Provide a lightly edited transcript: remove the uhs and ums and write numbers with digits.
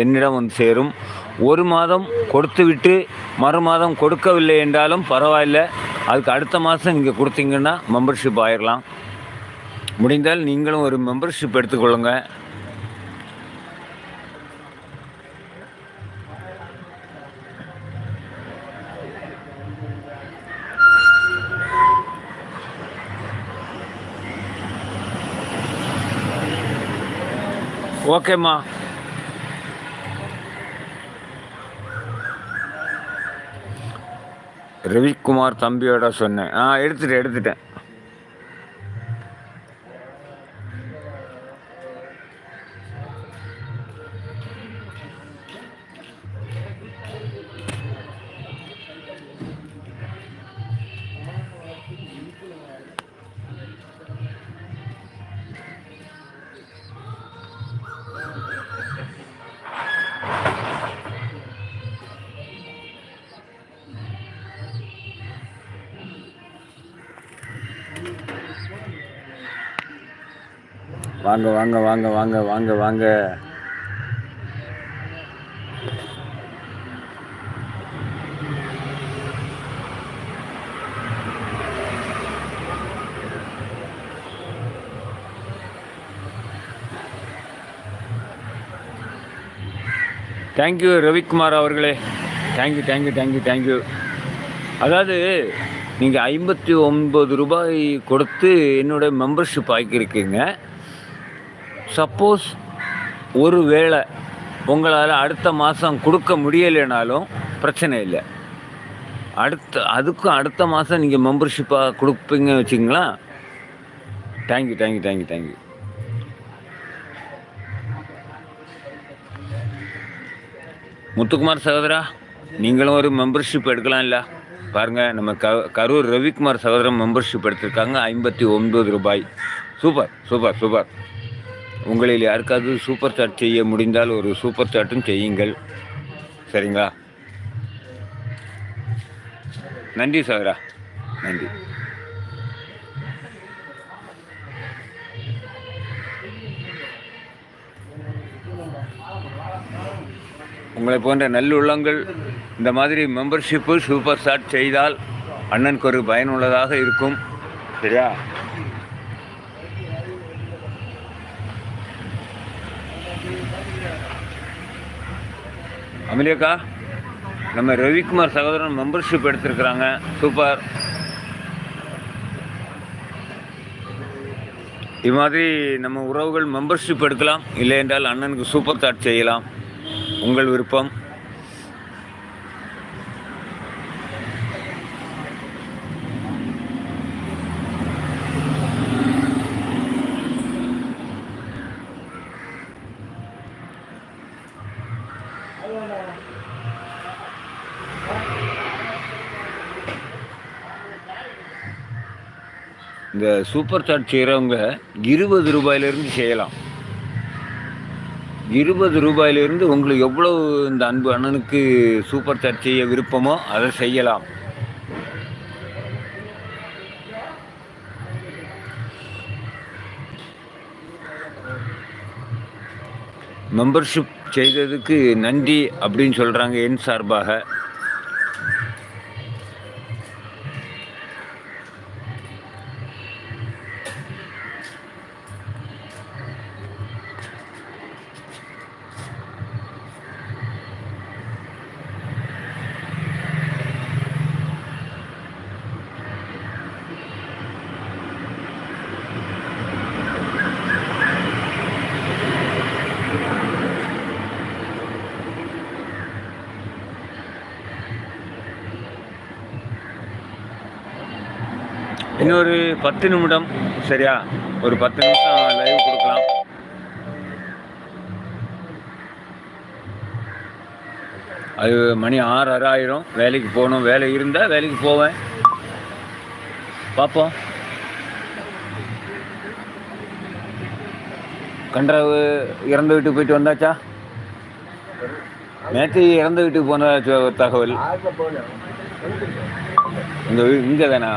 என்னிடம் வந்து சேரும். ஒரு மாதம் கொடுத்துவிட்டு மறுமாதம் கொடுக்கவில்லை என்றாலும் பரவாயில்லை, அதுக்கு அடுத்த மாதம் நீங்கள் கொடுத்தீங்கன்னா மெம்பர்ஷிப் ஆயிடலாம். முடிந்தால் நீங்களும் ஒரு மெம்பர்ஷிப் எடுத்துக்கொள்ளுங்க. ஓகேம்மா. ரவிக்குமார் தம்பியோட சொன்னேன். எடுத்துட்டேன். வாங்க வாங்க வாங்க வாங்க வாங்க வாங்க. தேங்க்யூ ரவிக்குமார் அவர்களே. தேங்க்யூ. அதாவது நீங்கள் 59 ரூபாய் கொடுத்து என்னுடைய மெம்பர்ஷிப் ஆக்கியிருக்கீங்க. சப்போஸ் ஒரு வேளை உங்களால் அடுத்த மாதம் கொடுக்க முடியலைனாலும் பிரச்சனை இல்லை. அதுக்கும் அடுத்த மாதம் நீங்கள் மெம்பர்ஷிப்பாக கொடுப்பீங்கன்னு வச்சுங்களா. தேங்க்யூ. முத்துக்குமார் சகோதரா, நீங்களும் ஒரு மெம்பர்ஷிப் எடுக்கலாம்ல. பாருங்கள், நம்ம கரூர் ரவிக்குமார் சகோதரன் மெம்பர்ஷிப் எடுத்திருக்காங்க 59 ரூபாய். சூப்பர். உங்களில் யாருக்காவது சூப்பர் சாட் செய்ய முடிந்தால் ஒரு சூப்பர் சாட்டும் செய்யுங்கள், சரிங்களா? நன்றி சகோதரா, நன்றி. உங்களை போன்ற நல்லுள்ளங்கள் இந்த மாதிரி மெம்பர்ஷிப்பு சூப்பர் சாட் செய்தால் அண்ணனுக்கு ஒரு பயனுள்ளதாக இருக்கும், சரியா? அமலியக்கா, நம்ம ரவிக்குமார் சகோதரன் மெம்பர்ஷிப் எடுத்திருக்கிறாங்க. சூப்பர். இது மாதிரி நம்ம உறவுகள் மெம்பர்ஷிப் எடுக்கலாம், இல்லை என்றால் அண்ணனுக்கு சூப்பர் சாட் செய்யலாம், உங்கள் விருப்பம். இந்த சூப்பர் சாட் செய்கிறவங்க 20 ரூபாயிலிருந்து செய்யலாம். 20 ரூபாயிலிருந்து உங்களுக்கு எவ்வளவு இந்த அன்பு அண்ணனுக்கு சூப்பர் சாட் செய்ய விருப்பமோ அதை செய்யலாம். மெம்பர்ஷிப் செய்ததுக்கு நன்றி அப்படின்னு சொல்கிறாங்க என் சார்பாக. இன்னொரு 10 நிமிடம், சரியா? ஒரு 10 நிமிஷம் லைவ் கொடுக்கலாம். அது மணி 6:30 ஆயிரும். வேலைக்கு போகணும். வேலை இருந்தால் வேலைக்கு போவேன், பார்ப்போம். கன்றாவு இறந்த வீட்டுக்கு போயிட்டு வந்தாச்சா? நேற்று இறந்த வீட்டுக்கு போனதாச்சு ஒரு தகவல். இங்கே தானா?